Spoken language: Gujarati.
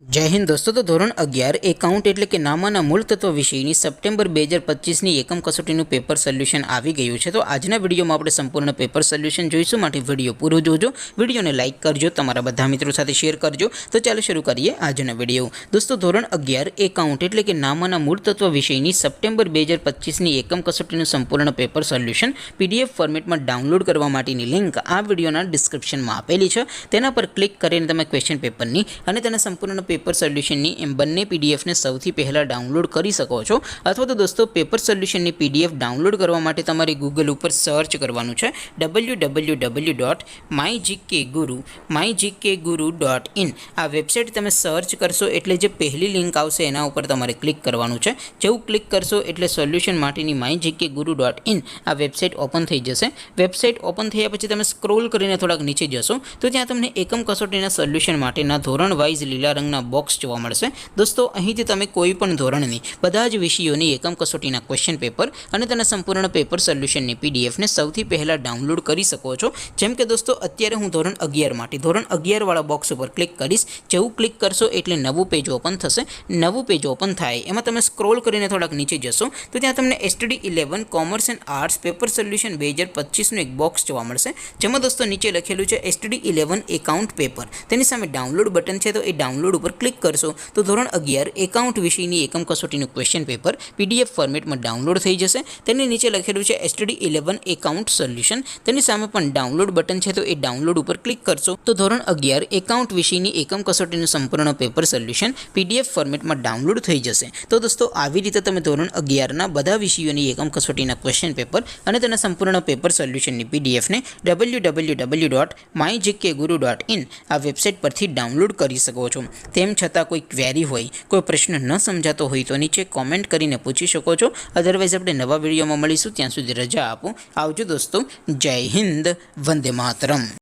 जय हिंद दोस्तों। तो ધોરણ 11 એકાઉન્ટ એટલે કે નામાના મૂળ તત્વ વિષયની સપ્ટેમ્બર 2025ની એકમ કસોટીનું પેપર સોલ્યુશન આવી ગયું છે। તો આજના વિડીયોમાં આપણે સંપૂર્ણ પેપર સોલ્યુશન જોઈશું, માટે વિડીયો પૂરો જોજો, વિડીયોને લાઇક કરજો, તમારા બધા મિત્રો સાથે શેર કરજો। તો ચાલો શરૂ કરીએ આજનો વિડીયો। દોસ્તો ધોરણ 11 એકાઉન્ટ એટલે કે નામાના મૂળ તત્વ વિષયની સપ્ટેમ્બર 2025ની એકમ કસોટીનું સંપૂર્ણ પેપર સોલ્યુશન પીડીએફ ફોર્મેટમાં ડાઉનલોડ કરવા માટેની લિંક આ વિડીયોના ડિસ્ક્રિપ્શનમાં આપેલી છે। તેના પર ક્લિક કરીને તમે ક્વેશ્ચન પેપરની અને તેના સંપૂર્ણ પેપર સોલ્યુશનની એમ બંને પીડીએફને સૌથી પહેલાં ડાઉનલોડ કરી શકો છો। અથવા તો દોસ્તો પેપર સોલ્યુશનની પીડીએફ ડાઉનલોડ કરવા માટે તમારે ગૂગલ ઉપર સર્ચ કરવાનું છે www.mygkguru.in। આ વેબસાઇટ તમે સર્ચ કરશો એટલે જે પહેલી લિંક આવશે એના ઉપર તમારે ક્લિક કરવાનું છે। જેવું ક્લિક કરશો એટલે સોલ્યુશન માટેની mygkguru.in આ વેબસાઇટ ઓપન થઈ જશે। વેબસાઇટ ઓપન થયા પછી તમે સ્ક્રોલ કરીને થોડાક નીચે જશો તો ત્યાં તમને એકમ કસોટીના સોલ્યુશન માટેના ધોરણ વાઇઝ લીલા રંગના બોક્સ જોવા મળશે। દોસ્તો અહીંથી તમે કોઈ પણ ધોરણની બધા જ વિષયોની એકમ કસોટીના ક્વેશ્ચન પેપર અને તેના સંપૂર્ણ પેપર સોલ્યુશનની પીડીએફને સૌથી પહેલાં ડાઉનલોડ કરી શકો છો। જેમ કે દોસ્તો અત્યારે હું ધોરણ 11 માટે ધોરણ 11 વાળા બોક્સ ઉપર ક્લિક કરીશ। જેવું ક્લિક કરશો એટલે નવું પેજ ઓપન થશે। નવું પેજ ઓપન થાય એમાં તમે સ્ક્રોલ કરીને થોડાક નીચે જશો તો ત્યાં તમને STD 11 commerce and arts paper solution 2025નું એક બોક્સ જોવા મળશે, જેમાં દોસ્તો નીચે લખેલું છે STD 11 એકાઉન્ટ પેપર। તેની સામે ડાઉનલોડ બટન છે, તો એ ડાઉનલોડ ઉપર ક્લિક કરશો તો ધોરણ 11 એકાઉન્ટ વિષયની એકમ કસોટીનું ક્વેશ્ચન પેપર પીડીએફ ફોર્મેટમાં ડાઉનલોડ થઈ જશે। તેની નીચે લખેલું છે STD 11 એકાઉન્ટ સોલ્યુશન, તેની સામે પણ ડાઉનલોડ બટન છે, તો એ ડાઉનલોડ ઉપર ક્લિક કરશો તો ધોરણ 11 એકાઉન્ટ વિષયની એકમ કસોટીનું સંપૂર્ણ પેપર સોલ્યુશન પીડીએફ ફોર્મેટમાં ડાઉનલોડ થઈ જશે। તો દોસ્તો આવી રીતે તમે ધોરણ 11ના બધા વિષયોની એકમ કસોટીના ક્વેશ્ચન પેપર અને તેના સંપૂર્ણ પેપર સોલ્યુશનની પીડીએફને www.mygkguru.in આ વેબસાઇટ પરથી ડાઉનલોડ કરી શકો છો। તેમ છતાં કોઈ ક્વેરી હોય, કોઈ પ્રશ્ન ન સમજાતો હોય તો નીચે કોમેન્ટ કરીને પૂછી શકો છો। અધરવાઇઝ આપણે નવા વિડીયોમાં મળીશું, ત્યાં સુધી રજા આપો। આવજો દોસ્તો, જય હિન્દ, વંદે માતરમ।